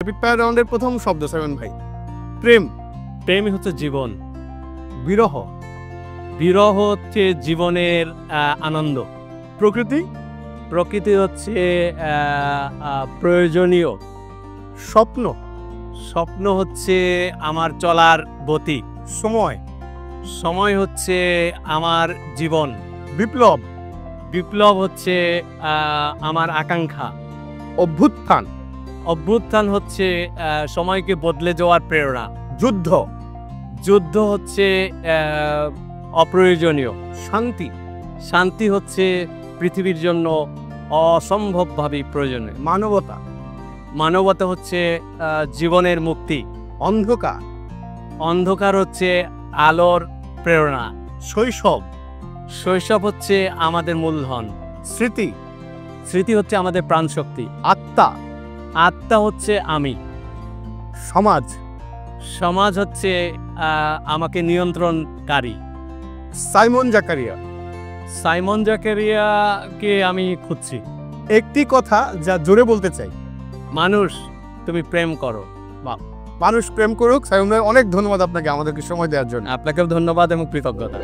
Rapid fire রাউন্ডের প্রথম শব্দ সাইমন ভাই। প্রেম। প্রেমই হচ্ছে জীবন। বিরহ। বিরহ হচ্ছে জীবনের আনন্দ। প্রকৃতি। প্রকৃতি হচ্ছে প্রয়োজনীয়। স্বপ্ন। স্বপ্ন হচ্ছে আমার চলার গতি। সময়। সময় হচ্ছে আমার জীবন। বিপ্লব। বিপ্লব হচ্ছে আমার আকাঙ্ক্ষা। অভ্যুত্থান। অভ্যুত্থান হচ্ছে সময়কে বদলে যাওয়ার প্রেরণা। যুদ্ধ। যুদ্ধ হচ্ছে অপ্রয়োজনীয়। শান্তি। শান্তি হচ্ছে পৃথিবীর জন্য অসম্ভবভাবে প্রয়োজনীয়। মানবতা। মানবতা হচ্ছে জীবনের মুক্তি। অন্ধকার। অন্ধকার হচ্ছে আলোর প্রেরণা। শৈশব। শৈশব হচ্ছে আমাদের মূলধন। স্মৃতি। স্মৃতি হচ্ছে আমাদের প্রাণশক্তি। আত্মা। আত্মা হচ্ছে আমি। সমাজ। সমাজ হচ্ছে আমাকে নিয়ন্ত্রণকারী। সাইমন জাকারিয়া। সাইমন জাকারিয়াকে আমি খুঁজছি। একটি কথা যা জোরে বলতে চাই। মানুষ, তুমি প্রেম করো। মানুষ প্রেম করুক। সাইমন ভাই, অনেক ধন্যবাদ আপনাকে আমাদেরকে সময় দেওয়ার জন্য। আপনাকেও ধন্যবাদ এবং কৃতজ্ঞতা।